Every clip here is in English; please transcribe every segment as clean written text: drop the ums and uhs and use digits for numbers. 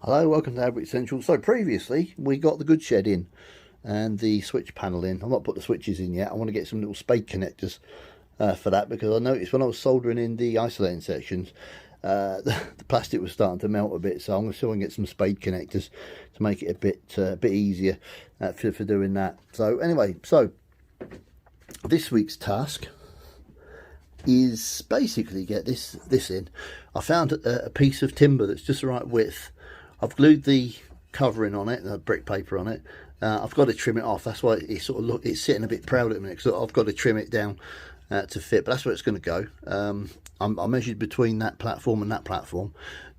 Hello, welcome to Adwick Central. So previously we got the goods shed in and the switch panel in. I've not put the switches in yet. I want to get some little spade connectors for that, because I noticed when I was soldering in the isolating sections, the plastic was starting to melt a bit. So I'm going to see if I can get some spade connectors to make it a bit easier for doing that. So anyway, so this week's task is basically get this in. I found a piece of timber that's just the right width. I've glued the covering on it, the brick paper on it. I've got to trim it off. That's why it sort of it's sitting a bit proud at the minute, because I've got to trim it down to fit. But that's where it's going to go. I measured between that platform and that platform,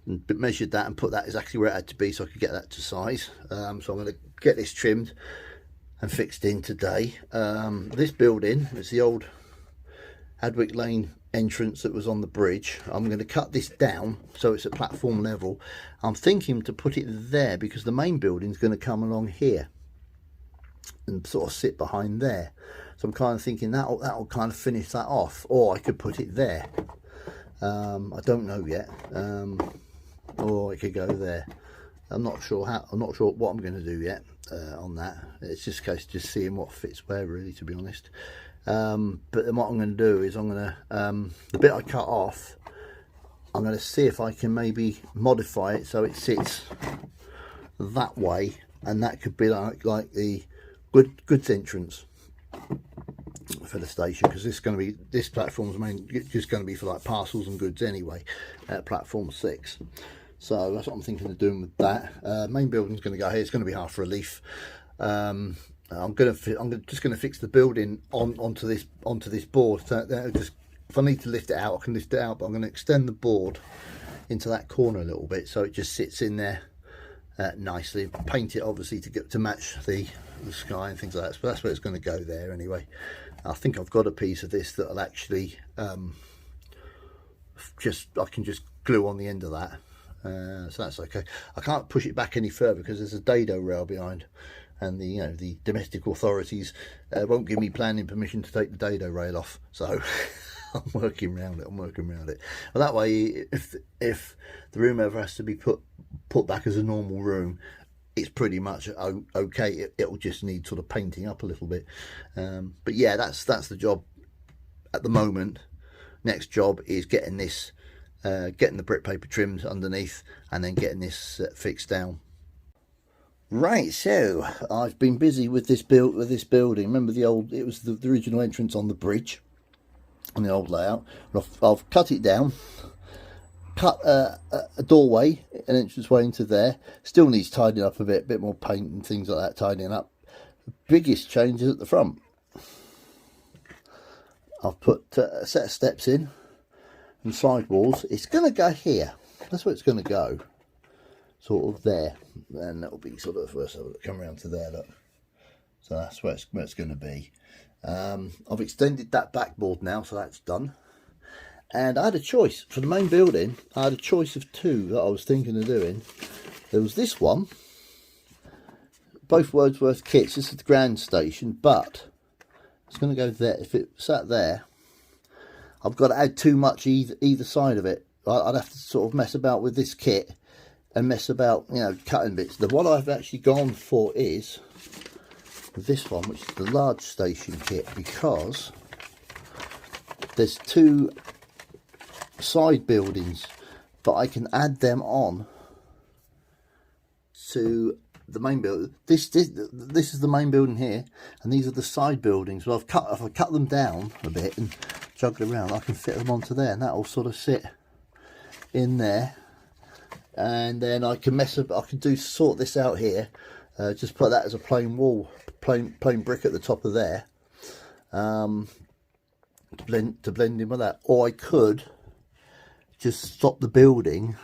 and measured that and put that exactly where it had to be, so I could get that to size. So I'm going to get this trimmed and fixed in today. This building is the old Adwick Lane entrance that was on the bridge. I'm going to cut this down so it's at platform level. I'm thinking to put it there because the main building's going to come along here and sort of sit behind there. So I'm kind of thinking that'll kind of finish that off, or I could put it there. I don't know yet. Or I could go there. I'm not sure what I'm going to do yet on that. It's just a case of just seeing what fits where, really, to be honest. But then what I'm going to do is I'm going to the bit I cut off, I'm going to see if I can maybe modify it so it sits that way, and that could be like the goods entrance for the station, because this platform's just going to be for like parcels and goods anyway at platform 6. So that's what I'm thinking of doing with that. Main building's going to go here. It's going to be half relief. I'm just going to fix the building onto this board. So just, if I need to lift it out, I can lift it out. But I'm going to extend the board into that corner a little bit, so it just sits in there nicely. Paint it obviously to match the sky and things like that. So that's where it's going to go there anyway. I think I've got a piece of this that'll actually I can just glue on the end of that. So that's okay. I can't push it back any further because there's a dado rail behind, and the domestic authorities won't give me planning permission to take the dado rail off. So I'm working around it. Well, that way, if the room ever has to be put back as a normal room, it's pretty much okay. It'll just need sort of painting up a little bit. But yeah, that's the job at the moment. Next job is getting this, getting the brick paper trimmed underneath, and then getting this fixed down. Right, so I've been busy with this building. Remember it was the original entrance on the bridge, on the old layout. I've cut it down, cut a doorway, an entranceway into there. Still needs tidying up a bit more paint and things like that, tidying up. The biggest change is at the front. I've put a set of steps in and sidewalls. It's going to go here. That's where it's going to go. Sort of there, and that'll be sort of come around to there. Look, so that's where it's going to be. I've extended that backboard now, so that's done. And I had a choice for the main building. I had a choice of two that I was thinking of doing. There was this one, both Wordsworth kits. This is the grand station, but it's going to go there. If it sat there, I've got to add too much either side of it. I'd have to sort of mess about with this kit and mess about, cutting bits. The one I've actually gone for is this one, which is the large station kit, because there's two side buildings, but I can add them on to the main building. This is the main building here, and these are the side buildings. Well, if I cut them down a bit and juggle around, I can fit them onto there, and that will sort of sit in there. And then I can sort this out here. Just put that as a plain wall, plain brick at the top of there, to blend in with that. Or I could just stop the building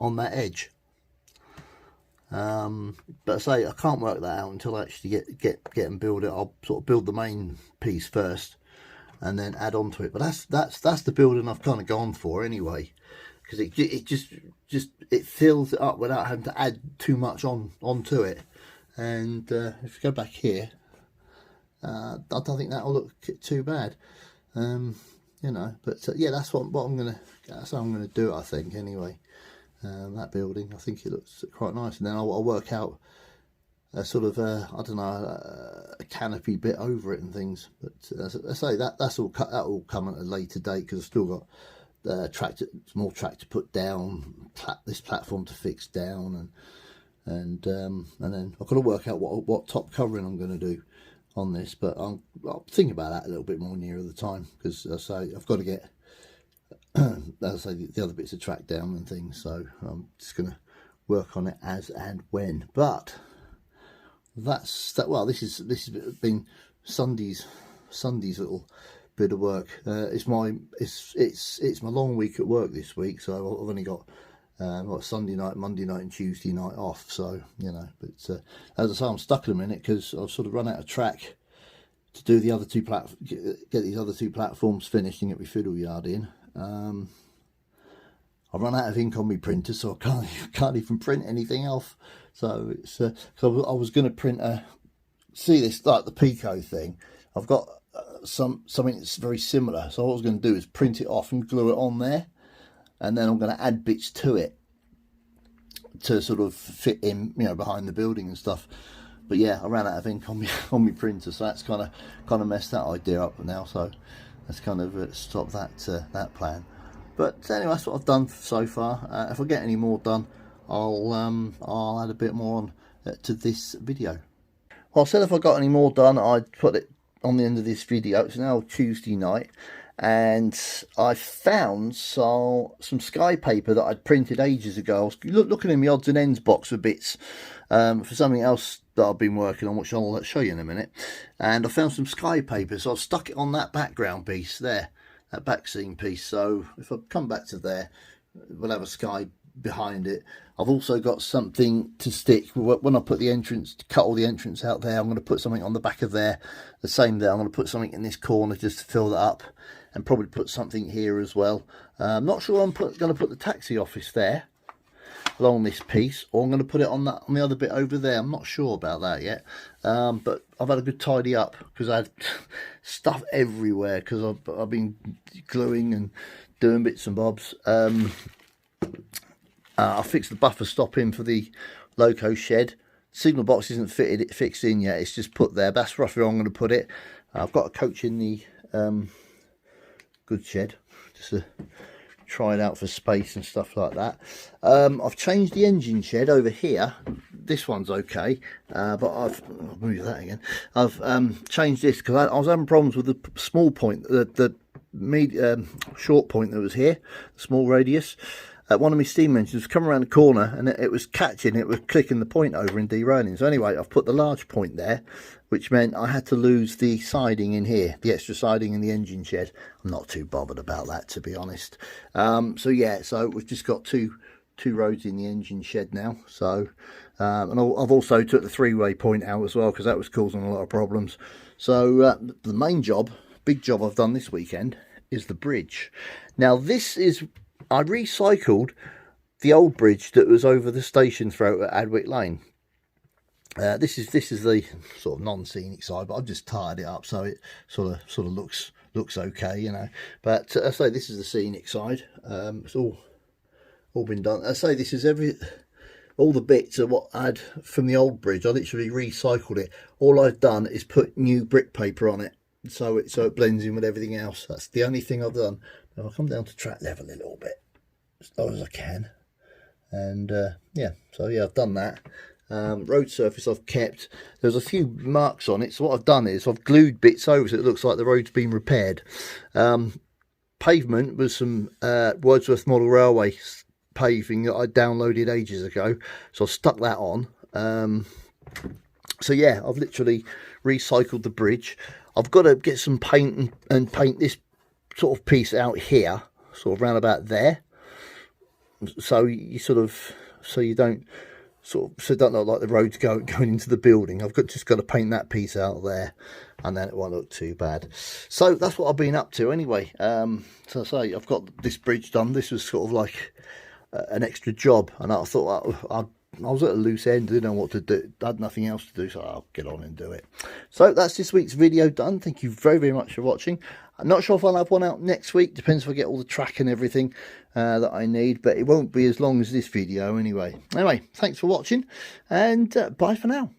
on that edge. But I say I can't work that out until I actually get and build it. I'll sort of build the main piece first, and then add on to it. But that's the building I've kind of gone for anyway, because it just fills it up without having to add too much onto it. And if you go back here, I don't think that'll look too bad, But yeah, that's how I'm gonna do it, I think, anyway. that building. I think it looks quite nice, and then I'll work out a sort of I don't know, a canopy bit over it and things. But as I say, that will come at a later date, because I've still got small track to put down, this platform to fix down, and then I've got to work out what top covering I'm going to do on this. But I'll think about that a little bit more nearer the time, because as I say, I've got to get as I say, the other bits of track down and things. So I'm just going to work on it as and when. But that's that. Well, this has been Sunday's little bit of work. It's my long week at work this week, so I've only got Sunday night, Monday night, and Tuesday night off. So you know, but as I say, I'm stuck in a minute because I've sort of run out of track to do the other two get these other two platforms finished and get my fiddle yard in. I've run out of ink on my printer, so I can't even print anything off. So it's so I was going to print see this, like the Pico thing. I've got something that's very similar. So what I was going to do is print it off and glue it on there, and then I'm going to add bits to it to sort of fit in, you know, behind the building and stuff. But yeah, I ran out of ink on my printer, so that's kind of messed that idea up now. So let's kind of stop that plan. But anyway, that's what I've done so far. If I get any more done, I'll add a bit more on to this video. Well, I said if I got any more done, I'd put it on the end of this video. It's now Tuesday night, and I found some sky paper that I'd printed ages ago. I was looking in my odds and ends box for bits for something else that I've been working on, which I'll show you in a minute. And I found some sky paper, so I've stuck it on that background piece there, that back scene piece. So if I come back to there, we'll have a sky behind it. I've also got something to stick when I put the entrance, to cut all the entrance out there. I'm going to put something on the back of there, the same there. I'm going to put something in this corner just to fill that up, and probably put something here as well. I'm not sure I'm going to put the taxi office there along this piece, or I'm going to put it on the other bit over there. I'm not sure about that yet, but I've had a good tidy up, because I had stuff everywhere, because I've been gluing and doing bits and bobs. I fixed the buffer stop in for the loco shed. Signal box isn't fixed in yet, it's just put there. That's roughly where I'm going to put it. I've got a coach in the goods shed just to try it out for space and stuff like that. I've changed the engine shed over here. This one's okay, but I'll move that again. I've changed this because I was having problems with the small point, the short point that was here, the small radius. One of my steam engines was coming around the corner, and it was catching, it was clicking the point over and derailing. So anyway, I've put the large point there, which meant I had to lose the siding in here, the extra siding in the engine shed. I'm not too bothered about that, to be honest. So yeah, so we've just got two roads in the engine shed now. So and I've also took the three-way point out as well, because that was causing a lot of problems. So the main job, big job I've done this weekend is the bridge. Now this is, I recycled the old bridge that was over the station throat at Adwick Lane. This is the sort of non-scenic side, but I've just tied it up so it sort of looks okay, you know. But I say this is the scenic side. It's all been done. I say this is all the bits of what I had from the old bridge. I literally recycled it. All I've done is put new brick paper on it, so it blends in with everything else. That's the only thing I've done. Now I'll come down to track level a little bit as low as I can, and yeah, so yeah, I've done that. Road surface I've kept. There's a few marks on it, so what I've done is I've glued bits over so it looks like the road's been repaired. Pavement was some Wordsworth Model Railway paving that I downloaded ages ago, so I've stuck that on. So yeah, I've literally recycled the bridge. I've got to get some paint and paint this sort of piece out here, sort of round about there, so you don't look like the road's going into the building. I've just got to paint that piece out there, and then it won't look too bad. So that's what I've been up to anyway. So I say I've got this bridge done. This was sort of like an extra job, and I thought I was at a loose end, didn't know what to do, I had nothing else to do, so I'll get on and do it. So that's this week's video done. Thank you very, very much for watching. I'm not sure if I'll have one out next week. Depends if I get all the track and everything that I need, but it won't be as long as this video anyway. Anyway, thanks for watching, and bye for now.